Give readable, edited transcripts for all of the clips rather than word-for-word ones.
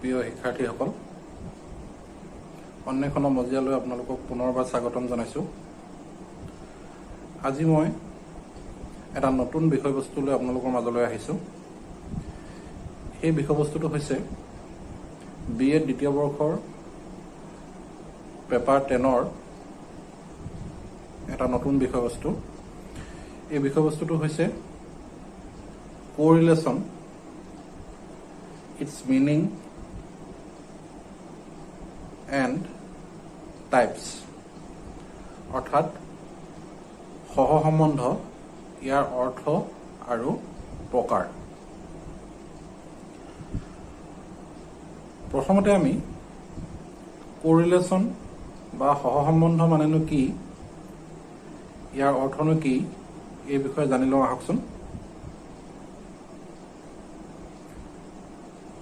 প্ৰিয় শিক্ষাৰ্থীসকল, অন্বেষণ মজিয়ালৈ আপোনালোকক পুনৰবাৰ স্বাগতম জনাইছোঁ। আজি মই এটা নতুন বিষয়বস্তু লৈ আপোনালোকৰ মাজলৈ আহিছোঁ। সেই বিষয়বস্তুটো হৈছে BA দ্বিতীয় বৰ্ষৰ পেপাৰ 10ৰ এটা নতুন বিষয়বস্তু। এই বিষয়বস্তুটো হৈছে কোৰিলেশ্যন, its meaning and types, অৰ্থাৎ সহসম্বন্ধ, ইয়াৰ অৰ্থ আৰু প্ৰকাৰ। প্ৰথমতে আমি কোৰিলেশ্যন বা সহসম্বন্ধ মানেনো কি, ইয়াৰ অৰ্থনো কি, এই বিষয়ে জানি লওঁ আহকচোন।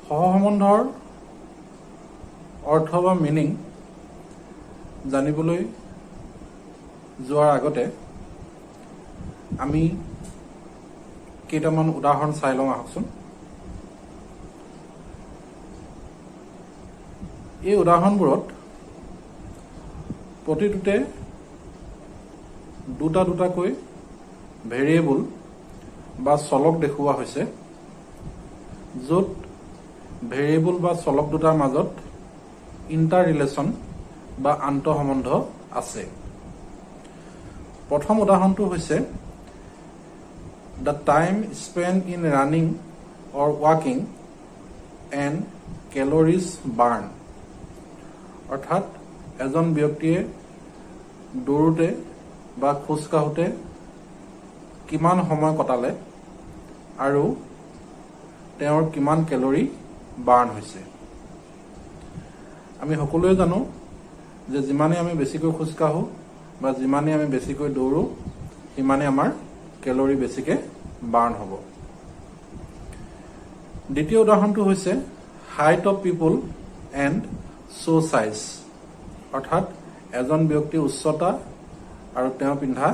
সহসম্বন্ধৰ অৰ্থ বা মিনিং জানিবলৈ যোৱাৰ আগতে আমি কেইটামান উদাহৰণ চাই লওঁ আহকচোন। এই উদাহৰণবোৰত প্ৰতিটোতে দুটাকৈ ভেৰিয়েবল বা চলক দেখুওৱা হৈছে, য'ত ভেৰিয়েবল বা চলক দুটাৰ মাজত ইণ্টাৰ ৰিলেশ্যন বা আন্তঃসম্বন্ধ আছে। প্ৰথম উদাহৰণটো হৈছে the time spend in running or ৱাকিং এণ্ড কেলৰিজ বাৰ্ণ, অৰ্থাৎ এজন ব্যক্তিয়ে দৌৰোতে বা খোজ কাঢ়োতে কিমান সময় কটালে আৰু তেওঁৰ কিমান কেলৰি বাৰ্ণ হৈছে। আমি সকলোৱে জানো যে যিমানে আমি বেছিকৈ খোজ কাঢ়োঁ বা যিমানে আমি বেছিকৈ দৌৰোঁ, সিমানে আমাৰ কেলৰি বেছিকৈ বাৰ্ণ হ'ব। দ্বিতীয় উদাহৰণটো হৈছে height of people and show' size, অৰ্থাৎ এজন ব্যক্তিৰ উচ্চতা আৰু তেওঁ পিন্ধা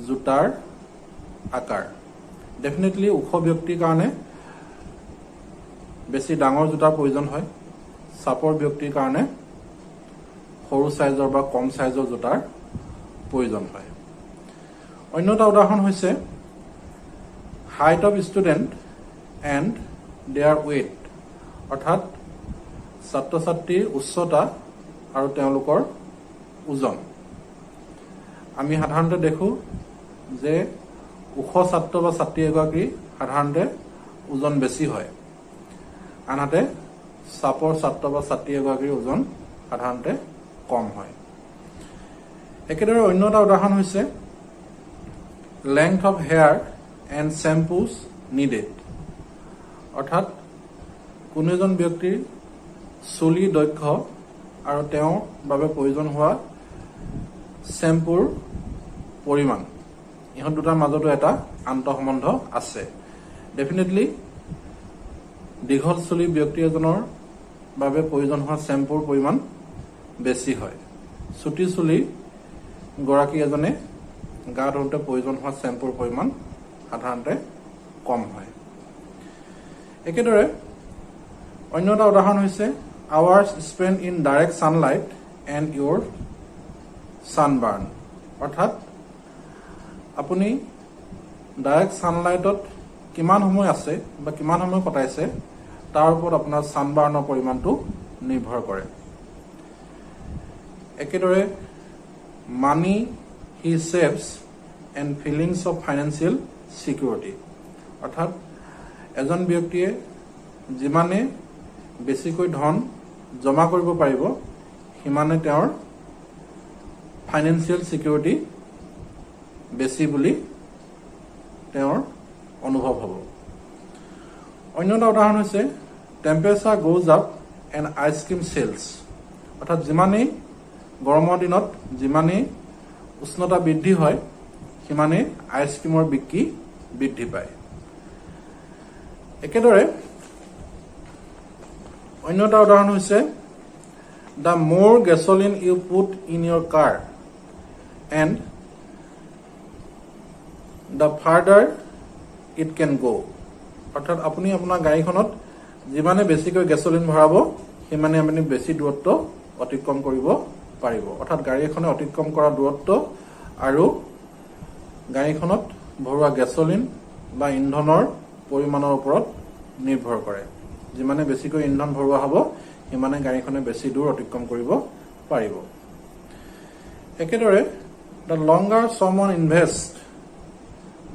জোতাৰ আকাৰ। ডেফিনেটলি ওখ ব্যক্তিৰ কাৰণে বেছি ডাঙৰ জোতাৰ প্ৰয়োজন হয়, চাপৰ ব্যক্তিৰ কাৰণে সৰু চাইজৰ বা কম চাইজৰ জোতাৰ প্ৰয়োজন হয়। অন্য এটা উদাহৰণ হৈছে height of student and their weight, অৰ্থাৎ ছাত্ৰ ছাত্ৰীৰ উচ্চতা আৰু তেওঁলোকৰ ওজন। আমি সাধাৰণতে দেখোঁ যে ওখ ছাত্ৰ বা ছাত্ৰী এগৰাকী সাধাৰণতে ওজন বেছি হয়, আনহাতে চাপৰ ছাত্ৰ বা ছাত্ৰী এগৰাকীৰ ওজন সাধাৰণতে কম হয়। একেদৰে অন্য এটা উদাহৰণ হৈছে length of hair and shampoos needed, অৰ্থাৎ কোনো এজন ব্যক্তিৰ চুলি দৈৰ্ঘ্য আৰু তেওঁৰ বাবে প্ৰয়োজন হোৱা শ্বেম্পুৰ পৰিমাণ, ইহঁত দুটাৰ মাজতো এটা আন্তঃসম্বন্ধ আছে। ডেফিনেটলি দীঘল চুলি ব্যক্তি এজনৰ বাবে প্ৰয়োজন হোৱা শ্বেম্পুৰ পৰিমাণ বেছি হয়, চুটি চুলি গৰাকী এজনে গা ধুওঁতে প্ৰয়োজন হোৱা শ্বেম্পুৰ পৰিমাণ সাধাৰণতে কম হয়। একেদৰে অন্য এটা উদাহৰণ হৈছে hours spend in direct sunlight and your sunburn, অৰ্থাৎ আপুনি ডাইৰেক্ট ছানলাইটত কিমান সময় আছে বা কিমান সময় কটাইছে তাৰ ওপৰত আপোনাৰ ছানবাৰ্ণৰ পৰিমাণটো নিৰ্ভৰ কৰে। একেদৰে money he saves and feelings of financial security, অৰ্থাৎ এজন ব্যক্তিয়ে যিমানে বেছিকৈ ধন জমা কৰিব পাৰিব, সিমানে তেওঁৰ ফাইনেন্সিয়েল ছিকিউৰিটি বেছি বুলি তেওঁৰ অনুভৱ হ'ব। অন্য এটা উদাহৰণ হৈছে temperature goes up and ice cream sales, অৰ্থাৎ যিমানেই গৰমৰ দিনত যিমানেই উষ্ণতা বৃদ্ধি হয়, সিমানেই আইচক্ৰীমৰ বিক্ৰী বৃদ্ধি পায়। একেদৰে অন্য এটা উদাহৰণ হৈছে the more gasoline you put in your car and the farther it can go', অৰ্থাৎ আপুনি আপোনাৰ গাড়ীখনত যিমানে বেছিকৈ গেছলিন ভৰাব সিমানে আপুনি বেছি দূৰত্ব অতিক্ৰম কৰিব পাৰিব। অৰ্থাৎ গাড়ী এখনে অতিক্ৰম কৰা দূৰত্ব আৰু গাড়ীখনত ভৰোৱা গেছলিন বা ইন্ধনৰ পৰিমাণৰ ওপৰত নিৰ্ভৰ কৰে। যিমানে বেছিকৈ ইন্ধন ভৰোৱা হ'ব সিমানে গাড়ীখনে বেছি দূৰ অতিক্ৰম কৰিব পাৰিব। একেদৰে the longer someone invests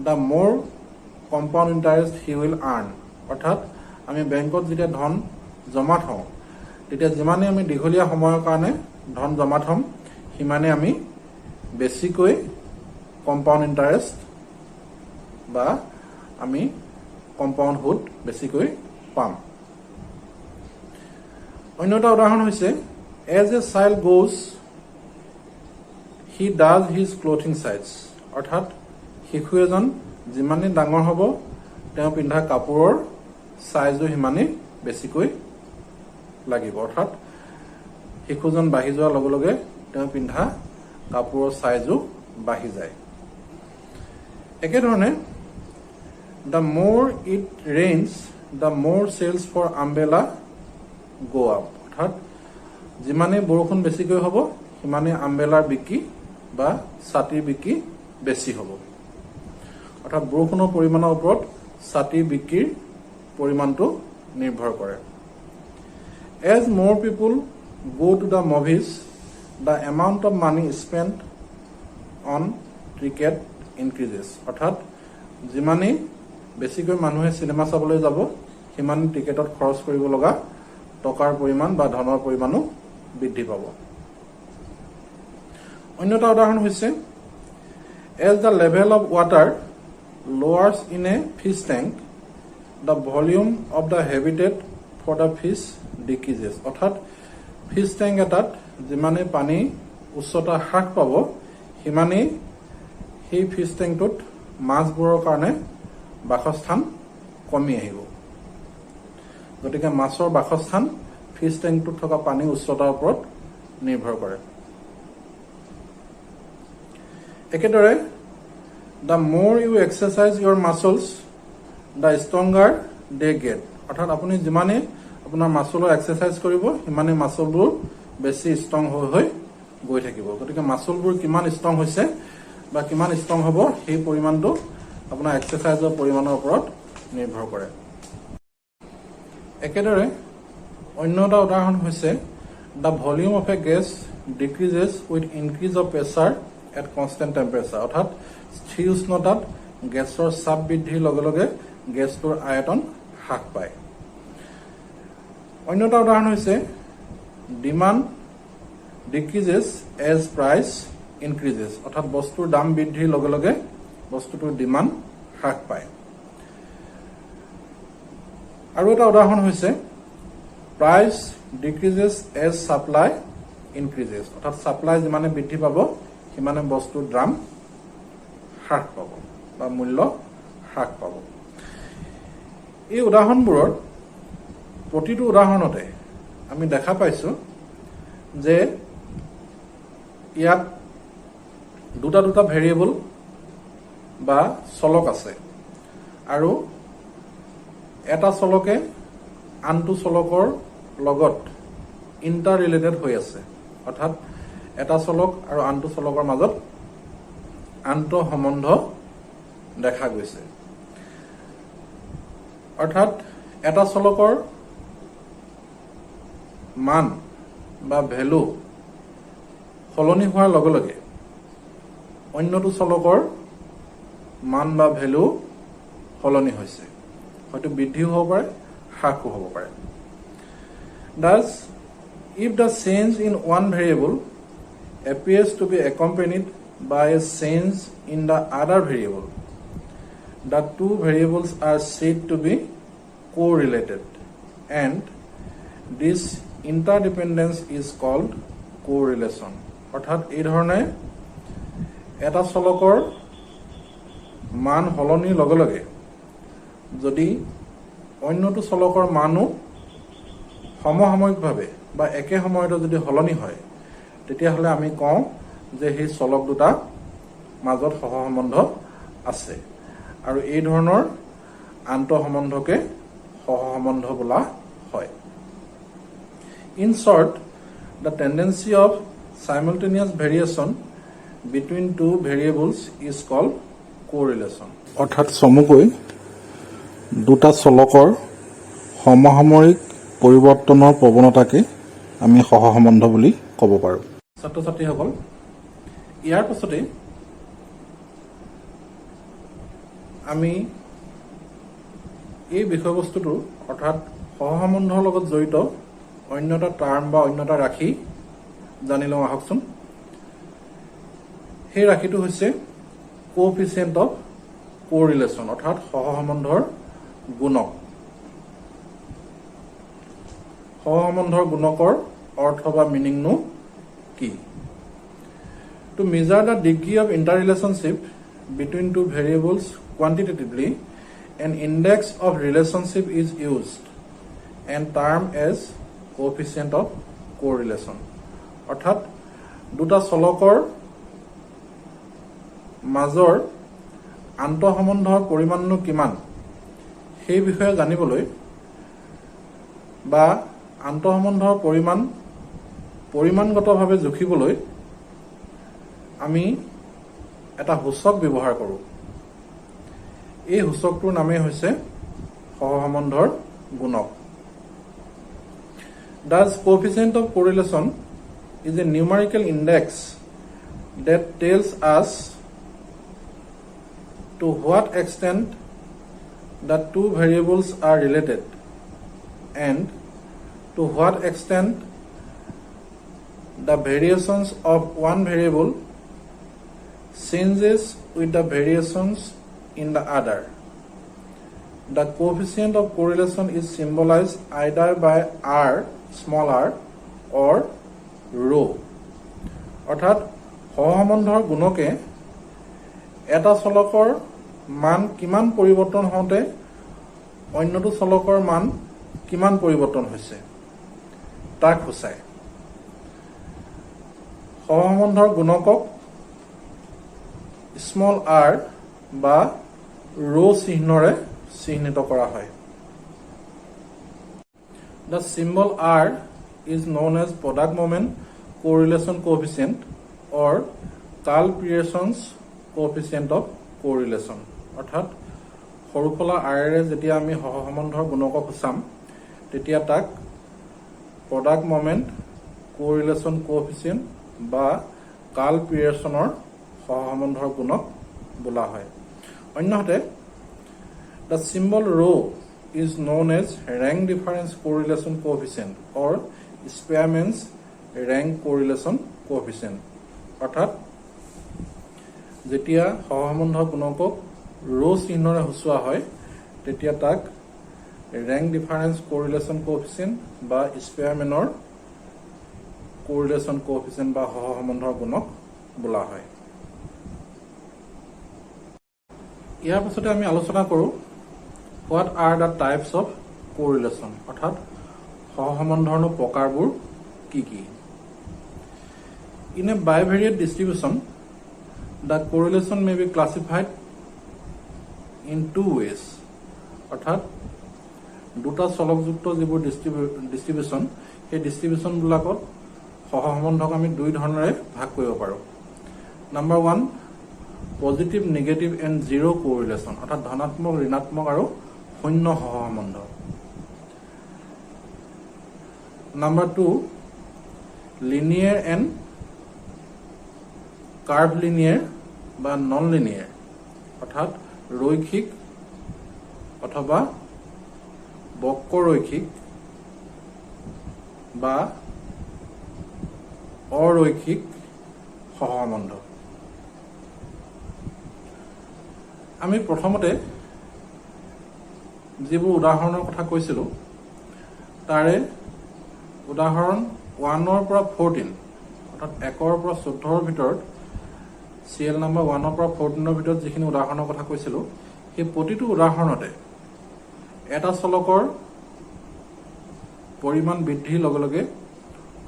the more compound interest he will earn। অৰ্থাৎ আমি বেংকত যেতিয়া ধন জমা থওঁ তেতিয়া যিমানে আমি দীঘলীয়া সময়ৰ কাৰণে ধন জমা থম সিমানে আমি বেছিকৈ কম্পাউণ্ড ইণ্টাৰেষ্ট বা আমি কম্পাউণ্ড সুদ বেছিকৈ পাম। অন্য এটা উদাহৰণ হৈছে as a child goes he does his clothing size। অৰ্থাৎ শিশু এজন যিমানে ডাঙৰ হ'ব তেওঁ পিন্ধা কাপোৰৰ সাইজো সিমানে বেছিকৈ লাগিব। অৰ্থাৎ শিশুজন বাঢ়ি যোৱাৰ লগে লগে তেওঁ পিন্ধা কাপোৰৰ সাইজো বাঢ়ি যায়। একেধৰণে the more it rains the more sales for umbrella go up। অৰ্থাৎ যিমানে বৰষুণ বেছিকৈ হ'ব সিমানে আমব্ৰেলাৰ বিক্ৰী বা ছাতিৰ বিক্ৰী বেছি হ'ব। অৰ্থাৎ বৰষুণৰ পৰিমাণৰ ওপৰত ছাতিৰ বিক্ৰীৰ পৰিমাণটো নিৰ্ভৰ কৰে। As more people go to the movies the amount of money spent on ticket increases। অৰ্থাৎ যিমানে বেছিকৈ মানুহে চিনেমা চাবলৈ যাব সিমানে টিকেটত খৰচ কৰিব লগা টকাৰ পৰিমাণ বা ধনৰ পৰিমাণো বৃদ্ধি পাব। অন্য এটা উদাহৰণ হৈছে as the level of water lowers in a fish tank the volume of the habitat for the fish decreases। অৰ্থাৎ ফিছ টেংক এটাত যিমানে পানী উচ্চতা হ্ৰাস পাব সিমানে সেই ফিছ টেংকটোত মাছবোৰৰ কাৰণে বাসস্থান কমি আহিব। গতিকে মাছৰ বাসস্থান ফিছ টেংকটোত থকা পানীৰ উচ্চতাৰ ওপৰত নিৰ্ভৰ কৰে। একেদৰে the more you exercise your muscles the stronger they get। অৰ্থাৎ আপুনি যিমানে আপোনাৰ মাছলৰ এক্সাৰচাইজ কৰিব সিমানে মাছলবোৰ বেছি ষ্ট্ৰং হৈ গৈ থাকিব। গতিকে মাছলবোৰ কিমান ষ্ট্ৰং হৈছে বা কিমান ষ্ট্ৰং হ'ব সেই পৰিমাণটো আপোনাৰ এক্সাৰচাইজৰ পৰিমাণৰ ওপৰত নিৰ্ভৰ কৰে। একেদৰে অন্য এটা উদাহৰণ হৈছে the volume of a gas decreases with increase of pressure at constant temperature। অৰ্থাৎ স্থিৰ উষ্ণতাত গেছৰ চাপ বৃদ্ধিৰ লগে লগে গেছটোৰ আয়তন হ্ৰাস পায়। অন্য এটা উদাহৰণ হৈছে ডিমাণ্ড ডিক্ৰিজেছ এজ প্ৰাইচ ইনক্ৰিজেছ। অৰ্থাৎ বস্তুৰ দাম বৃদ্ধিৰ লগে লগে বস্তুটোৰ ডিমাণ্ড হ্ৰাস পায়। আৰু এটা উদাহৰণ হৈছে প্ৰাইচ ডিক্ৰিজেছ এজ ছাপ্লাই ইনক্ৰিজেছ। অৰ্থাৎ ছাপ্লাই যিমানে বৃদ্ধি পাব সিমানে বস্তুৰ দাম হ্ৰাস পাব বা মূল্য হ্ৰাস পাব। এই উদাহৰণবোৰৰ প্ৰতিটো উদাহৰণতে আমি দেখা পাইছো যে ইয়াত দুটা দুটা ভেৰিয়েবল বা চলক আছে আৰু এটা চলকে আনটো চলকৰ লগত ইণ্টাৰ ৰিলেটেড হৈ আছে। অৰ্থাৎ এটা চলক আৰু আনটো চলকৰ মাজত আন্তঃ সম্বন্ধ দেখা গৈছে। অৰ্থাৎ এটা চলকৰ মান বা ভেলু সলনি হোৱাৰ লগে লগে অন্যটো চলকৰ মান বা ভেলু সলনি হৈছে, হয়তো বৃদ্ধিও হ'ব পাৰে হ্ৰাসো হ'ব পাৰে। Thus, if the change in one variable appears to be accompanied by a change in the other variable, the two variables are said to be correlated and this interdependence is called correlation। অৰ্থাৎ এই ধৰণে এটা চলকৰ মান সলনিৰ লগে লগে যদি অন্যটো চলকৰ মানো সমসাময়িকভাৱে বা একে সময়তে যদি সলনি হয় তেতিয়াহ'লে আমি কওঁ যে সেই চলক দুটা মাজত সহসম্বন্ধ আছে আৰু এই ধৰণৰ আন্তঃসম্বন্ধকে সহসম্বন্ধ বোলা হয়। In short, the tendency of simultaneous variation between two variables is called correlation. অৰ্থাৎ চমুকৈ দুটা চলকৰ সমসাময়িক পৰিৱৰ্তনৰ প্ৰৱণতাকে আমি সহসম্বন্ধ বুলি ক'ব পাৰোঁ। ছাত্ৰ ছাত্ৰীসকল, ইয়াৰ পাছতে আমি এই বিষয়বস্তুটো অৰ্থাৎ সহসম্বন্ধৰ লগত জড়িত অন্য এটা টাৰ্ম বা অন্য এটা ৰাশি জানি লওঁ আহকচোন। সেই ৰাশিটো হৈছে কোএফিচিয়েণ্ট অফ কোৰিলেশ্যন অৰ্থাৎ সহসম্বন্ধৰ গুণক। সহসম্বন্ধৰ গুণকৰ অৰ্থ বা মিনিংনো কি? To measure the degree of interrelationship between two variables quantitatively, an index of relationship is used and termed as coefficient of correlation. অৰ্থাৎ দুটা চলকৰ মাজৰ আন্তঃসম্বন্ধৰ পৰিমাণনো কিমান সেই বিষয়ে জানিবলৈ বা আন্তঃসম্বন্ধৰ পৰিমাণগতভাৱে জুখিবলৈ আমি এটা সূচক ব্যৱহাৰ কৰোঁ। এই সূচকটোৰ নামেই হৈছে সহসম্বন্ধৰ গুণক। Thus, coefficient of correlation is a numerical index that tells us to what extent the two variables are related and to what extent the variations of one variable changes with the variations in the other. The coefficient of correlation is symbolized either by r, small r, or rho. অৰ্থাৎ সহসম্বন্ধৰ গুণকে এটা চলকৰ মান কিমান পৰিৱৰ্তন হওঁতে অন্যটো চলকৰ মান কিমান পৰিৱৰ্তন হৈছে তাক সূচায়। সহসম্বন্ধৰ গুণকক স্মল r বা rho চিহ্নৰে চিহ্নিত কৰা হয়। The symbol r is known as product moment correlation coefficient or Karl Pearson's coefficient of correlation. অৰ্থাৎ সৰুফলা আৰেৰে যেতিয়া আমি সহসম্বন্ধৰ গুণকক সূচাম তেতিয়া তাক প্ৰডাক্ট মমেণ্ট কোৰিলেশ্যন কোএফিচিয়েণ্ট বা কাৰ্ল পিয়াৰছনৰ সহসম্বন্ধৰ গুণক বোলা হয়। অন্যহাতে the symbol rho is known as rank difference correlation coefficient or Spearman's rank correlation coefficient. অৰ্থাৎ যেতিয়া সহসম্বন্ধৰ গুণকক rho চিহ্নৰে সূচোৱা হয় তেতিয়া তাক rank difference correlation coefficient বা Spearmanৰ correlation coefficient বা সহসম্বন্ধৰ গুণক বোলা হয়। ইয়াৰ পাছতে আমি আলোচনা কৰোঁ what are the types of correlation অৰ্থাৎ সহসম্বন্ধৰনো প্ৰকাৰবোৰ কি কি? In a bivariate distribution, the correlation may be classified in two ways. অৰ্থাৎ দুটা চলকযুক্ত যিবোৰ ডিস্ট্ৰিবিউচন সেই ডিস্ট্ৰিবিউচনবিলাকত সহসম্বন্ধক আমি দুই ধৰণেৰে ভাগ কৰিব পাৰোঁ। Number 1 positive negative and zero' correlation অৰ্থাৎ ধনাত্মক ঋণাত্মক আৰু শূন্য সহসম্বন্ধ। Number 2 linear and curvilinear বা নন লিনিয়াৰ অৰ্থাৎ ৰৈখিক অথবা বক্ৰৰৈখিক বা অৰৈখিক সহসম্বন্ধ। আমি প্ৰথমতে যিবোৰ উদাহৰণৰ কথা কৈছিলোঁ তাৰে উদাহৰণ 1ৰ পৰা 14 অৰ্থাৎ 1ৰ পৰা 14ৰ ভিতৰত চিএল নাম্বাৰ 1ৰ পৰা 14ৰ ভিতৰত যিখিনি উদাহৰণৰ কথা কৈছিলোঁ সেই প্ৰতিটো উদাহৰণতে এটা চলকৰ পৰিমাণ বৃদ্ধিৰ লগে লগে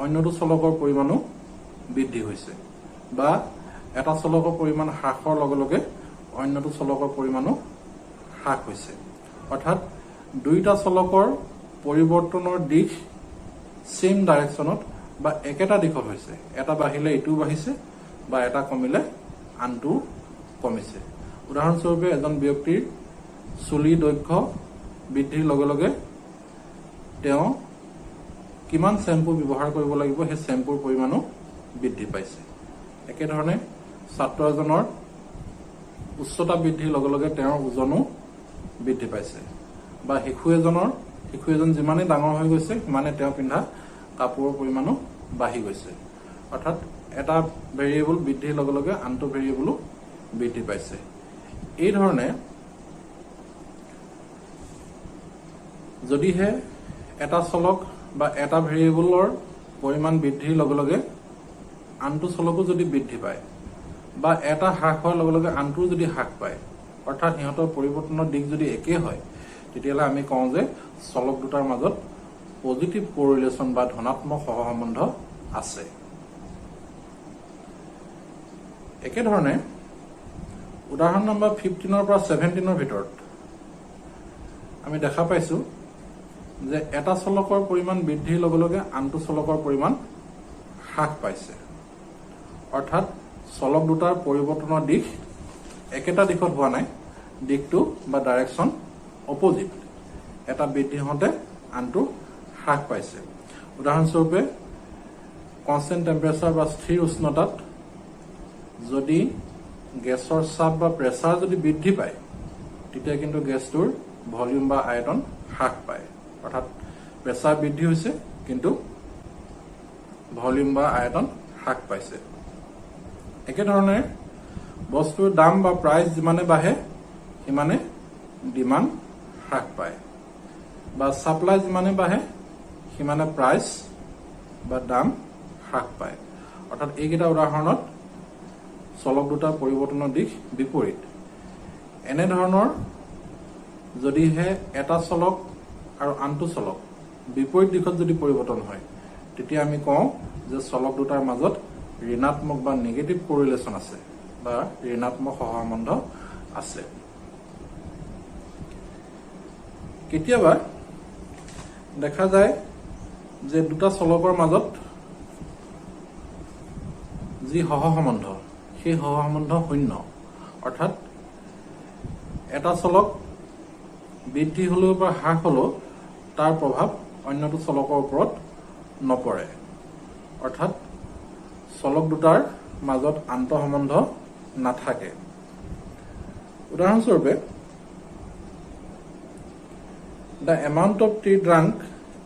অন্যটো চলকৰ পৰিমাণো বৃদ্ধি হৈছে বা এটা চলকৰ পৰিমাণ হ্ৰাসৰ লগে লগে অন্যটো চলকৰ পৰিমাণো হ্ৰাস হৈছে। অৰ্থাৎ দুইটা চলকৰ পৰিৱৰ্তনৰ দিশ সেম ডাইৰেকশ্যনত বা একেটা দিশত হৈছে এটা বাঢ়িলে ইটো বাঢ়িছে বা এটা কমিলে আনটো কমিছে উদাহৰণস্বৰূপে এজন ব্যক্তিৰ চুলি দৈৰ্ঘ্য বৃদ্ধিৰ লগে লগে তেওঁ কিমান শ্যাম্পু ব্যৱহাৰ কৰিব লাগিব সেই শ্যাম্পুৰ পৰিমাণো বৃদ্ধি পাইছে একেধৰণে ছাত্ৰ এজনৰ উচ্চতা বৃদ্ধিৰ লগে লগে তেওঁৰ ওজনো বৃদ্ধি পাইছে বা শিশু এজন যিমানে ডাঙৰ হৈ গৈছে সিমানে তেওঁ পিন্ধা কাপোৰৰ পৰিমাণো বাঢ়ি গৈছে অৰ্থাৎ এটা ভেৰিয়েবল বৃদ্ধিৰ লগে লগে আনটো ভেৰিয়েবলো বৃদ্ধি পাইছে এই ধৰণে যদিহে এটা চলক বা এটা ভেৰিয়েবলৰ পৰিমাণ বৃদ্ধিৰ লগে লগে আনটো চলকো যদি বৃদ্ধি পায় বা এটা হ্ৰাস হোৱাৰ লগে লগে আনটো যদি হ্ৰাস পায় অৰ্থাৎ ইহঁতৰ পৰিৱৰ্তনৰ দিশ যদি একেই হয় তেতিয়াহ'লে আমি কওঁ যে চলক দুটাৰ মাজত পজিটিভ কোৰিলেশ্যন বা ধনাত্মক সহসম্বন্ধ আছে একেধৰণে উদাহৰণ নম্বৰ 15 পৰা 17 ভিতৰত আমি দেখা পাইছো যে এটা চলকৰ পৰিমাণ বৃদ্ধিৰ লগে লগে আনটো চলকৰ পৰিমাণ হ্ৰাস পাইছে অৰ্থাৎ চলক দুটাৰ পৰিৱৰ্তনৰ দিশ একেটা দিশত হোৱা নাই দিশটো বা ডাইৰেকশ্যন অপজিট এটা বৃদ্ধি হওঁতে আনটো হ্ৰাস পাইছে উদাহৰণস্বৰূপে কনষ্টেণ্ট টেম্পাৰেচাৰ বা স্থিৰ উষ্ণতাত যদি গেছৰ চাপ বা প্ৰেছাৰ যদি বৃদ্ধি পায় তেতিয়া কিন্তু গেছটোৰ ভলিউম বা আয়তন হ্ৰাস পায় অৰ্থাৎ প্ৰেছাৰ বৃদ্ধি হৈছে কিন্তু ভলিউম বা আয়তন হ্ৰাস পাইছে একেধৰণে বস্তুৰ দাম বা প্ৰাইচ যিমানে বাঢ়ে সিমানে ডিমাণ্ড হ্ৰাস পায় বা সাপ্লাই যিমানে বাঢ়ে সিমানে প্ৰাইচ বা দাম হ্ৰাস পায় অৰ্থাৎ এইকেইটা উদাহৰণত চলক দুটা পৰিৱৰ্তনৰ দিশ বিপৰীত এনেধৰণৰ যদিহে এটা চলক আৰু আনটো চলক বিপৰীত দিশত যদি পৰিৱৰ্তন হয় তেতিয়া আমি কওঁ যে চলক দুটাৰ মাজত ঋণাত্মক বা নেগেটিভ কোৰিলেশ্যন আছে বা ঋণাত্মক সহসম্বন্ধ আছে কেতিয়াবা দেখা যায় যে দুটা চলকৰ মাজত যি সহসম্বন্ধ সেই সহসম্বন্ধ শূন্য অৰ্থাৎ এটা চলক বৃদ্ধি হলেও বা হ্ৰাস হলেও তাৰ প্ৰভাৱ অন্যটো চলকৰ ওপৰত নপৰে অৰ্থাৎ চলক দুটাৰ মাজত আন্তঃসম্বন্ধ নাথাকে উদাহৰণস্বৰূপে the amount of T drunk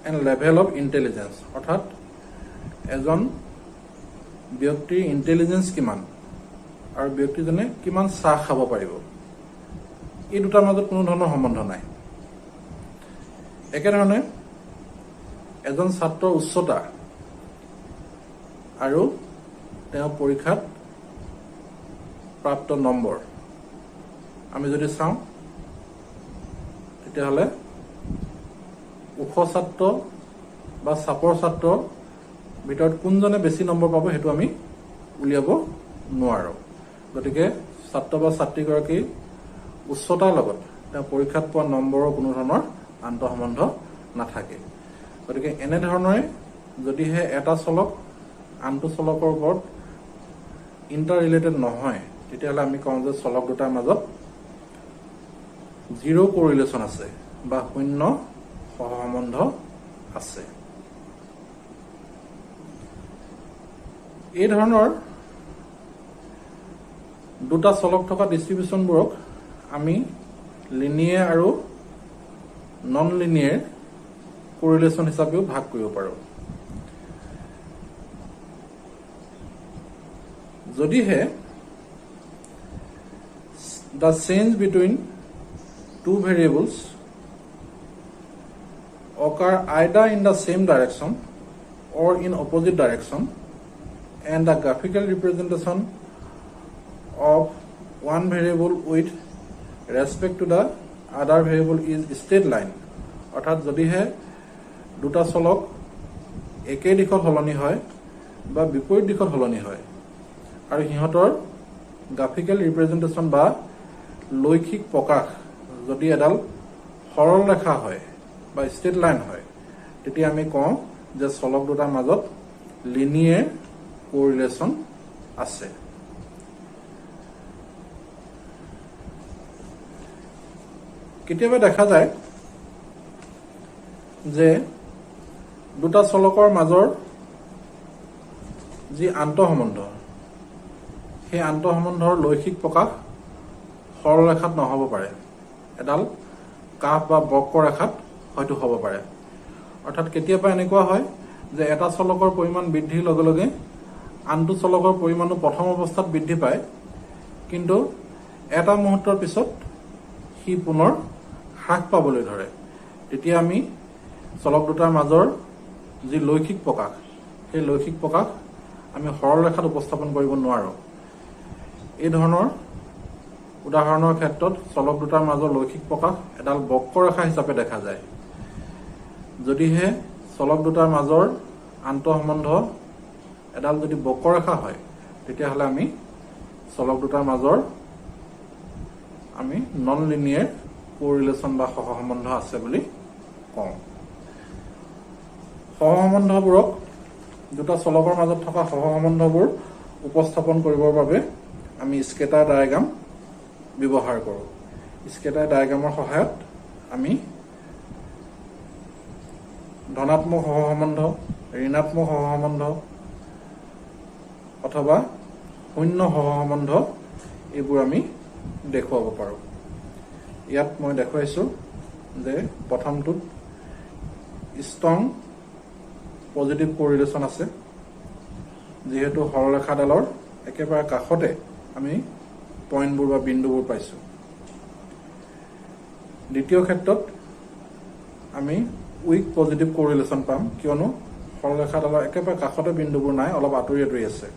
and level of intelligence অৰ্থাৎ এজন ব্যক্তিৰ ইণ্টেলিজেঞ্চ কিমান আৰু ব্যক্তিজনে কিমান চাহ খাব পাৰিব এই দুটাৰ মাজত কোনো ধৰণৰ সম্বন্ধ নাই একেধৰণে এজন ছাত্ৰৰ উচ্চতা আৰু তেওঁৰ পৰীক্ষাত প্ৰাপ্ত নম্বৰ আমি যদি চাওঁ তেতিয়াহ'লে ওখ ছাত্ৰ বা চাপৰ ছাত্ৰৰ ভিতৰত কোনজনে বেছি নম্বৰ পাব সেইটো আমি উলিয়াব নোৱাৰো গতিকে ছাত্ৰ বা ছাত্ৰীগৰাকী উচ্চতাৰ লগত তেওঁ পৰীক্ষাত পোৱা নম্বৰৰ কোনো ধৰণৰ আন্তঃসম্বন্ধ নাথাকে গতিকে এনেধৰণে যদিহে এটা চলক আনটো চলকৰ ওপৰত ইণ্টাৰ ৰিলেটেড নহয় তেতিয়াহ'লে আমি কওঁ যে চলক দুটাৰ মাজত জিৰ' কোৰিলেশ্যন আছে বা শূন্য সহসম্বন্ধ আছে এই ধৰণৰ দুটা চলক থকা ডিষ্ট্ৰিবিউচনবোৰক আমি লিনিয়াৰ আৰু নন লিনিয়াৰ কোৰিলেশ্যন হিচাপেও ভাগ কৰিব পাৰোঁ যদিহে the change between two variables occur either in the same direction or in opposite direction and the graphical representation of one variable with respect to the other variable is straight line অৰ্থাৎ যদিহে দুটা চলক একে দিশত হলনি হয় বা বিপৰীত দিশত হলনি হয় আৰু সিহঁতৰ গ্ৰাফিক্যাল ৰিপ্ৰেজেন্টেশন বা লৈখিক প্ৰকাশ যদি এডাল সৰল ৰেখা হয় বা ষ্ট্ৰেট লাইন হয় তেতিয়া আমি কওঁ যে চলক দুটাৰ মাজত লিনিয়াৰ কোৰিলেশ্যন আছে। কেতিয়াবা দেখা যায় যে দুটা চলকৰ মাজৰ যি আন্তঃসম্বন্ধ সেই আন্তঃসম্বন্ধৰ লৈখিক প্ৰকাশ সৰল ৰেখাত নহ'ব পাৰে, এডাল কাৰ্ভ বা বক্ৰৰেখাত হয়তো হ'ব পাৰে। অৰ্থাৎ কেতিয়াবা এনেকুৱা হয় যে এটা চলকৰ পৰিমাণ বৃদ্ধিৰ লগে লগে আনটো চলকৰ পৰিমাণো প্ৰথম অৱস্থাত বৃদ্ধি পায়, কিন্তু এটা মুহূৰ্তৰ পিছত সি পুনৰ হ্ৰাস পাবলৈ ধৰে। তেতিয়া আমি চলক দুটাৰ মাজৰ যি লৈখিক প্ৰকাশ সেই লৈখিক প্ৰকাশ আমি সৰল ৰেখাত উপস্থাপন কৰিব নোৱাৰোঁ। এই ধৰণৰ উদাহৰণৰ ক্ষেত্ৰত চলক দুটাৰ মাজৰ লৈখিক প্ৰকাশ এডাল বক্ৰৰেখা হিচাপে দেখা যায়। যদিহে চলক দুটাৰ মাজৰ আন্তঃসম্বন্ধ এডাল যদি বক্ৰৰেখা হয় তেতিয়াহ'লে আমি চলক দুটাৰ মাজৰ আমি নন লিনিয়াৰ কোৰিলেশ্যন বা সহসম্বন্ধ আছে বুলি কওঁ। সহসম্বন্ধবোৰক দুটা চলকৰ মাজত থকা সহসম্বন্ধবোৰ উপস্থাপন কৰিবৰ বাবে আমি স্কেটাৰ ডায়েগ্ৰাম ব্যৱহাৰ কৰোঁ। স্কেটাৰ ডায়েগ্ৰামৰ সহায়ত আমি ধনাত্মক সহসম্বন্ধ, ঋণাত্মক সহসম্বন্ধ অথবা শূন্য সহসম্বন্ধ এইবোৰ আমি দেখুৱাব পাৰোঁ। ইয়াত মই দেখুৱাইছোঁ যে প্ৰথমটোত ষ্ট্ৰং পজিটিভ কোৰিলেশ্যন আছে, যিহেতু সৰলৰেখাডালৰ একেবাৰে কাষতে আমি পইণ্টবোৰ বা বিন্দুবোৰ পাইছোঁ। দ্বিতীয় ক্ষেত্ৰত আমি উইক পজিটিভ কোৰিলেশ্যন পাম, কিয়নো সৰলৰেখাডালৰ একেবাৰে কাষতে বিন্দুবোৰ নাই, অলপ আঁতৰি আঁতৰি আছে।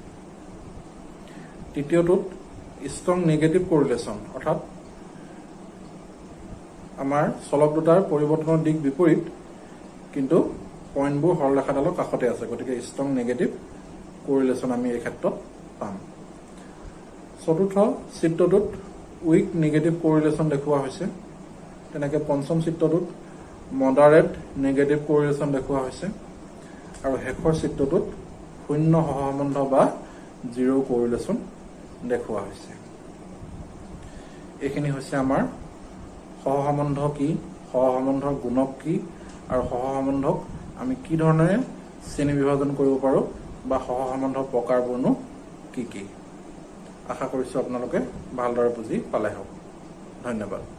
তৃতীয়টোত ষ্ট্ৰং নেগেটিভ কোৰিলেশ্যন, অৰ্থাৎ আমাৰ চলক দুটাৰ পৰিৱৰ্তনৰ দিশ বিপৰীত, কিন্তু পইণ্টবোৰ সৰলৰেখাডালৰ কাষতে আছে, গতিকে ষ্ট্ৰং নেগেটিভ কোৰিলেশ্যন আমি এই ক্ষেত্ৰত পাম। চতুৰ্থ চিত্ৰটোত উইক নেগেটিভ কোৰিলেশ্যন দেখুওৱা হৈছে। তেনেকৈ পঞ্চম চিত্ৰটোত মডাৰেট নেগেটিভ কোৰিলেশ্যন দেখুওৱা হৈছে, আৰু শেষৰ চিত্ৰটোত শূন্য সহসম্বন্ধ বা জিৰ' কোৰিলেশ্যন দেখুওৱা হৈছে। এইখিনি হৈছে আমাৰ সহসম্বন্ধ কি, সহসম্বন্ধৰ গুণক কি, আৰু সহসম্বন্ধক আমি কি ধৰণেৰে শ্ৰেণী বিভাজন কৰিব পাৰোঁ বা সহসম্বন্ধৰ প্ৰকাৰবোৰনো কি কি। আশা কৰিছোঁ আপোনালোকে ভালদৰে বুজি পালে হওক। ধন্যবাদ।